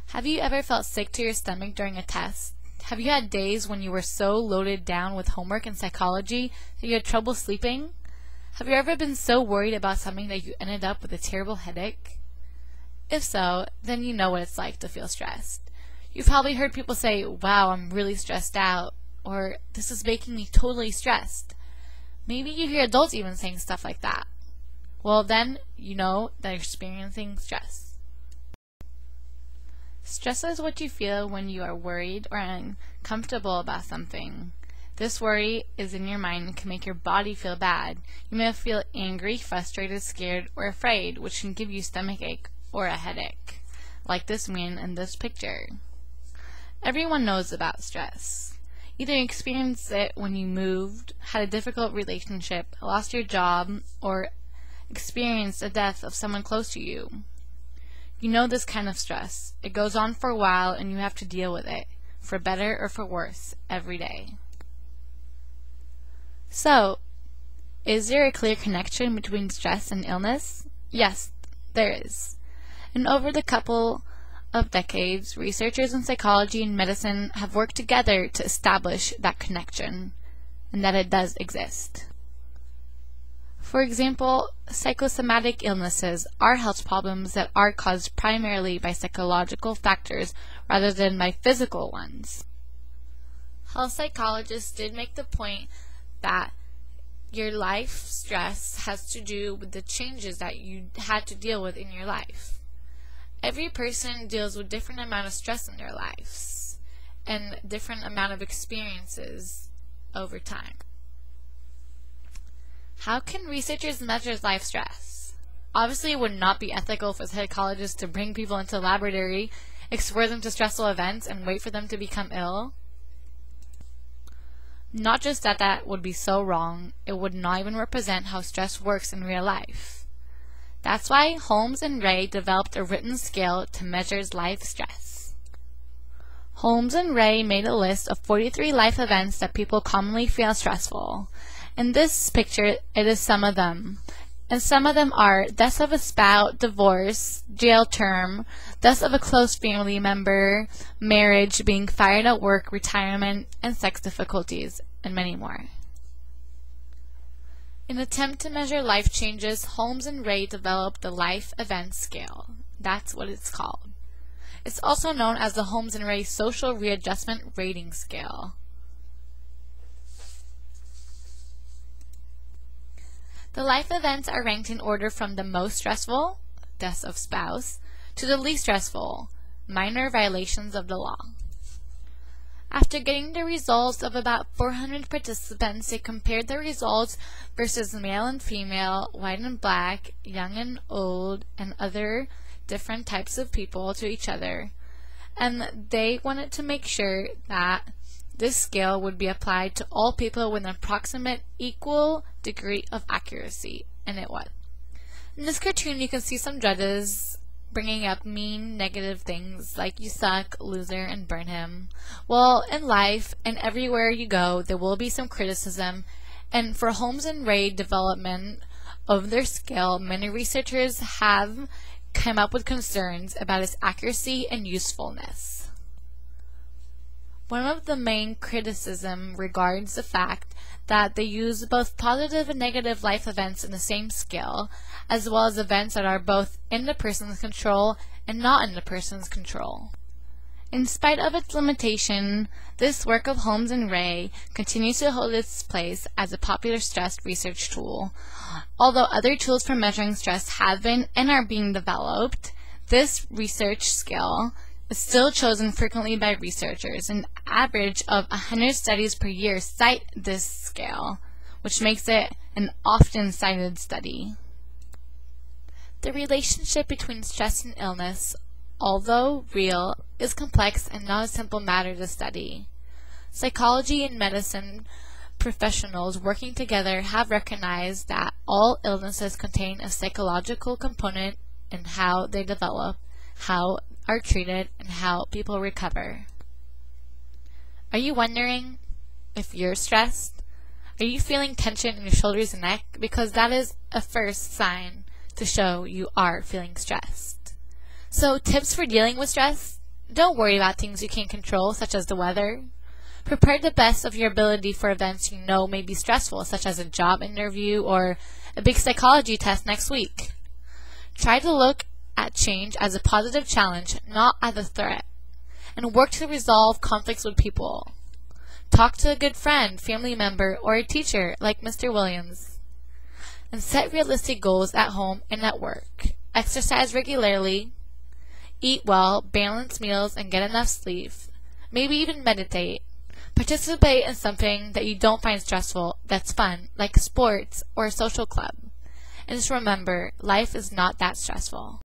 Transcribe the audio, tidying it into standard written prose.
Have you ever felt sick to your stomach during a test? Have you had days when you were so loaded down with homework and psychology that you had trouble sleeping? Have you ever been so worried about something that you ended up with a terrible headache? If so, then you know what it's like to feel stressed. You've probably heard people say, "Wow, I'm really stressed out," or "This is making me totally stressed." Maybe you hear adults even saying stuff like that. Well, then you know that you're experiencing stress. Stress is what you feel when you are worried or uncomfortable about something. This worry is in your mind and can make your body feel bad. You may feel angry, frustrated, scared, or afraid, which can give you stomachache or a headache, like this man in this picture. Everyone knows about stress. Either you experienced it when you moved, had a difficult relationship, lost your job, or experienced the death of someone close to you. You know this kind of stress. It goes on for a while and you have to deal with it, for better or for worse, every day. So, is there a clear connection between stress and illness? Yes, there is. And over the couple of decades, researchers in psychology and medicine have worked together to establish that connection, and that it does exist. For example, psychosomatic illnesses are health problems that are caused primarily by psychological factors rather than by physical ones. Health psychologists did make the point that your life stress has to do with the changes that you had to deal with in your life. Every person deals with different amount of stress in their lives and different amount of experiences over time. How can researchers measure life stress? Obviously, it would not be ethical for psychologists to bring people into a laboratory, expose them to stressful events, and wait for them to become ill. Not just that that would be so wrong, it would not even represent how stress works in real life. That's why Holmes and Ray developed a written scale to measure life stress. Holmes and Ray made a list of 43 life events that people commonly feel stressful. In this picture, it is some of them. And some of them are death of a spouse, divorce, jail term, death of a close family member, marriage, being fired at work, retirement, and sex difficulties, and many more. In an attempt to measure life changes, Holmes and Ray developed the Life Event Scale. That's what it's called. It's also known as the Holmes and Ray Social Readjustment Rating Scale. The life events are ranked in order from the most stressful, death of spouse, to the least stressful, minor violations of the law. After getting the results of about 400 participants, they compared the results versus male and female, white and black, young and old, and other different types of people to each other. And they wanted to make sure that this scale would be applied to all people with an approximate equal degree of accuracy, and it was. In this cartoon, you can see some judges bringing up mean, negative things like "you suck," "loser," and "burn him." Well, in life and everywhere you go, there will be some criticism, and for Holmes and Ray development of their scale, many researchers have come up with concerns about its accuracy and usefulness. One of the main criticism regards the fact that they use both positive and negative life events in the same scale, as well as events that are both in the person's control and not in the person's control. In spite of its limitation, this work of Holmes and Ray continues to hold its place as a popular stress research tool. Although other tools for measuring stress have been and are being developed, this research scale is still chosen frequently by researchers. An average of 100 studies per year cite this scale, which makes it an often cited study. The relationship between stress and illness, although real, is complex and not a simple matter to study. Psychology and medicine professionals working together have recognized that all illnesses contain a psychological component in how they develop, how are treated, and how people recover. Are you wondering if you're stressed? Are you feeling tension in your shoulders and neck? Because that is a first sign to show you are feeling stressed. So tips for dealing with stress? Don't worry about things you can't control, such as the weather. Prepare the best of your ability for events you know may be stressful, such as a job interview or a big psychology test next week. Try to look at change as a positive challenge, not as a threat, and work to resolve conflicts with people. Talk to a good friend, family member, or a teacher like Mr. Williams. And set realistic goals at home and at work. Exercise regularly, eat well, balance meals, and get enough sleep. Maybe even meditate. Participate in something that you don't find stressful, that's fun, like sports or a social club. And just remember, life is not that stressful.